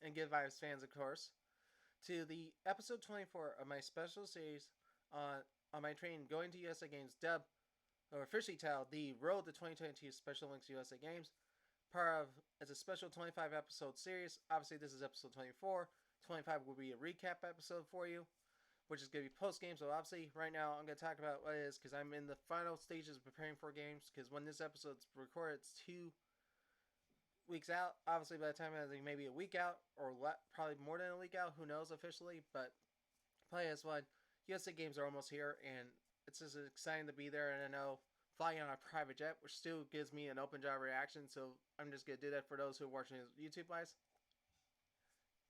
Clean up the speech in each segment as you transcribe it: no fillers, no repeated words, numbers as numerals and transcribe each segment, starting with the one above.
and Good Vibes fans, of course, to the episode 24 of my special series on my train going to USA Games, dubbed or officially titled the Road to 2022 Special Olympics USA Games. Part of it's a special 25 episode series. Obviously, this is episode 24. 25 will be a recap episode for you, which is going to be post game. So obviously, right now I'm going to talk about what it is because I'm in the final stages of preparing for games. Because when this episode's recorded, it's 2 weeks out. Obviously, by the time I think maybe a week out or probably more than a week out. Who knows officially? But play as one. USA games are almost here, and it's just exciting to be there. And I know flying on a private jet, which still gives me an open jaw reaction. So I'm just gonna do that for those who are watching YouTube lives,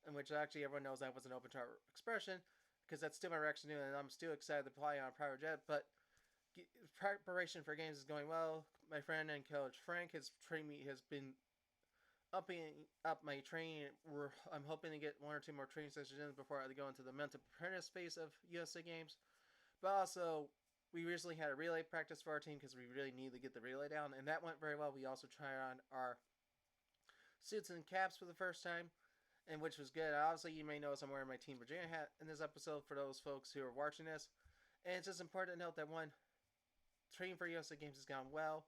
in which actually everyone knows that was an open jaw expression, because that's still my reaction to it, and I'm still excited to fly on a private jet. But preparation for games is going well. My friend and coach Frank has been upping up my training. I'm hoping to get one or two more training sessions in before I go into the mental preparedness phase of USA Games. But also, we recently had a relay practice for our team because we really need to get the relay down, and that went very well. We also tried on our suits and caps for the first time, and which was good. Obviously, you may notice I'm wearing my Team Virginia hat in this episode for those folks who are watching this. And it's just important to note that one, training for USA Games has gone well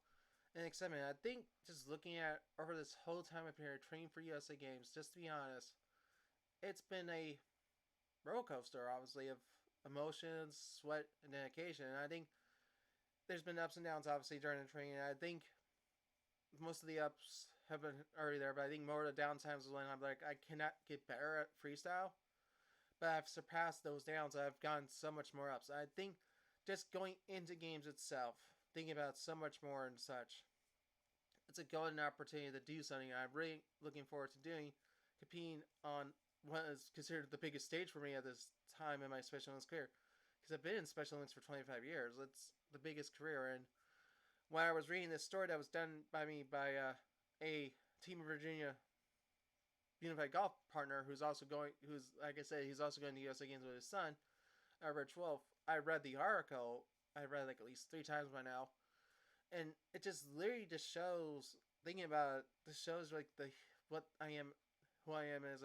and excitement. I think just looking at over this whole time I've been training for USA Games, just to be honest, it's been a roller coaster, obviously, of emotions, sweat, and dedication. And I think there's been ups and downs, obviously, during the training. I think most of the ups have been already there, but I think more of the down times is when I'm like, I cannot get better at freestyle. But I've surpassed those downs. I've gotten so much more ups. I think just going into games itself, thinking about so much more and such, it's a golden opportunity to do something I'm really looking forward to doing, competing on what is considered the biggest stage for me at this time in my Special Olympics career. Because I've been in Special Olympics for 25 years. It's the biggest career. And when I was reading this story that was done by me by a Team of Virginia Unified Golf partner who's, like I said, he's also going to USA Games with his son, Rich Wolf. I read the article. I read it like at least 3 times by now. And it just literally just shows, thinking about it, this shows like what I am, who I am as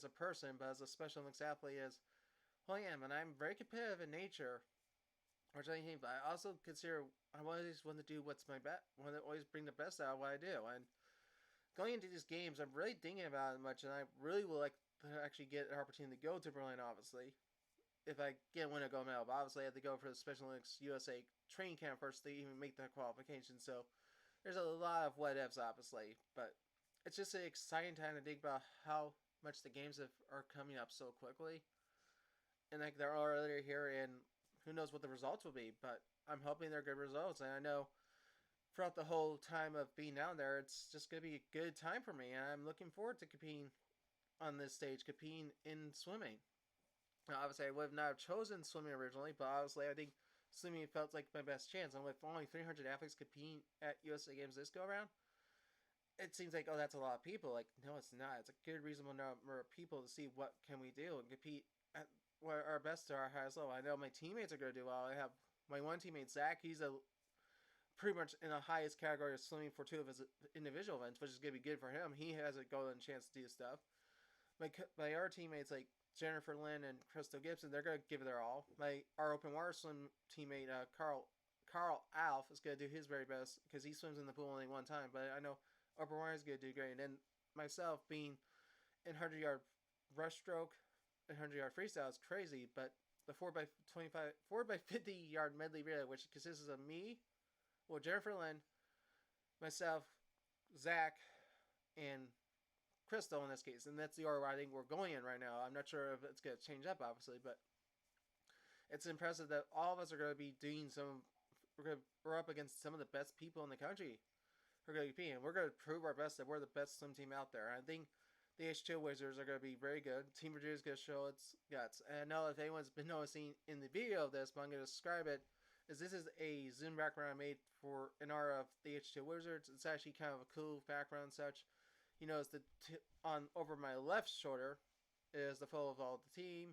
a person, but as a Special Olympics athlete is who I am, and I'm very competitive in nature, which I think. But I also consider I always want to do what's my best, want to always bring the best out of what I do. And going into these games, I'm really thinking about it much, and I really would like to actually get an opportunity to go to Berlin, obviously, if I get win a gold medal. But obviously, I have to go for the Special Olympics USA training camp first to even make the qualification. So there's a lot of what ifs, obviously, but it's just an exciting time to think about how much the games are coming up so quickly, and like they're already here, and who knows what the results will be. But I'm hoping they're good results, and I know throughout the whole time of being down there, it's just gonna be a good time for me, and I'm looking forward to competing on this stage, competing in swimming. Now, obviously, I would not have chosen swimming originally, but obviously, I think swimming felt like my best chance. And with only 300 athletes competing at USA Games this go around, it seems like, oh, that's a lot of people. Like, no, it's not. It's a good, reasonable number of people to see what can we do and compete at our best to our highest level. I know my teammates are going to do well. I have my one teammate, Zach. He's a pretty much in the highest category of swimming for 2 of his individual events, which is going to be good for him. He has a golden chance to do stuff. My other teammates, like Jennifer Lynn and Crystal Gibson, they're going to give it their all. Our open water swim teammate, Carl Alf, is going to do his very best because he swims in the pool only one time. But I know open water is going to do great. And then myself, being in 100-yard breaststroke and 100-yard freestyle is crazy. But the 4x50 yard medley relay, which consists of me, well, Jennifer Lynn, myself, Zach, and Crystal in this case, and that's the order I think we're going in right now. I'm not sure if it's going to change up, obviously, but it's impressive that all of us are going to be doing some. We're up against some of the best people in the country. We're going to compete, and we're going to prove our best that we're the best swim team out there. I think the H2 Wizards are going to be very good. Team Virginia is going to show its guts. And I know if anyone's been noticing in the video of this, but I'm going to describe it. Is this is a Zoom background I made for an honor of the H2 Wizards. It's actually kind of a cool background and such. You know, it's on over my left shoulder is the photo of all the team.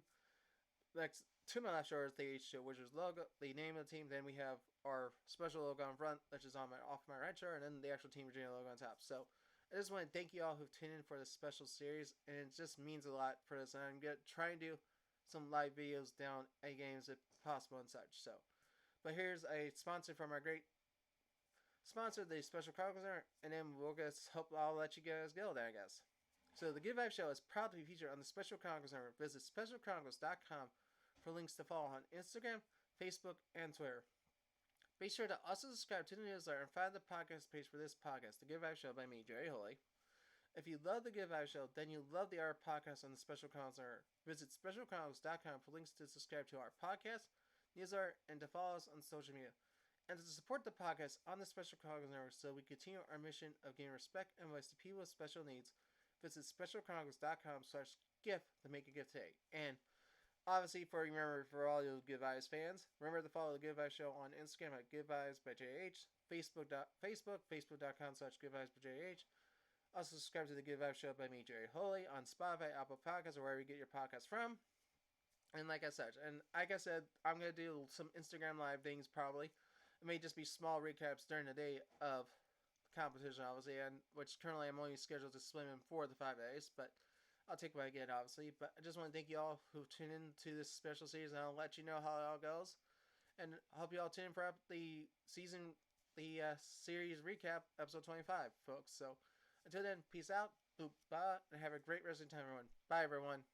Next to my left shoulder is the H2 Wizards logo, the name of the team. Then we have our special logo on front, which is on my off my right shoulder, and then the actual Team Virginia logo on top. So I just want to thank you all who've tuned in for this special series, and it just means a lot for us. And I'm gonna try and do some live videos down at games if possible and such. So, but here's a sponsor from our great sponsor, the Special Chronicles, and then we'll just hope I'll let you guys go there, I guess. So the Good Vibe Show is proud to be featured on the Special Chronicles Network. Visit specialchronicles.com for links to follow on Instagram, Facebook, and Twitter. Be sure to also subscribe to the newsletter and find the podcast page for this podcast, The Good Vibe Show by me, Jerry Holy. If you love The Good Vibe Show, then you love the art podcast on the Special Chronicles Network. Visit specialchronicles.com for links to subscribe to our podcast, newsletter, and to follow us on social media. And to support the podcast on the Special Chronicles Network so we continue our mission of giving respect and voice to people with special needs, visit specialchronicles.com/gift to make a gift today. And obviously, for all you Good Vibes fans, remember to follow the Good Vibes Show on Instagram at Good Vibes by JH, Facebook.com/Good Vibes by JH. Also, subscribe to the Good Vibes Show by me, Jerry Holy, on Spotify, Apple Podcasts, or wherever you get your podcasts from. And like I said, I'm gonna do some Instagram live things probably. It may just be small recaps during the day of the competition, obviously, and which currently I'm only scheduled to swim in for the 5 days, but I'll take what I get, obviously. But I just want to thank you all who tuned in to this special series, and I'll let you know how it all goes. And I hope you all tune in for the series recap, episode 25, folks. So until then, peace out, boop, bye, and have a great rest of your time, everyone. Bye, everyone.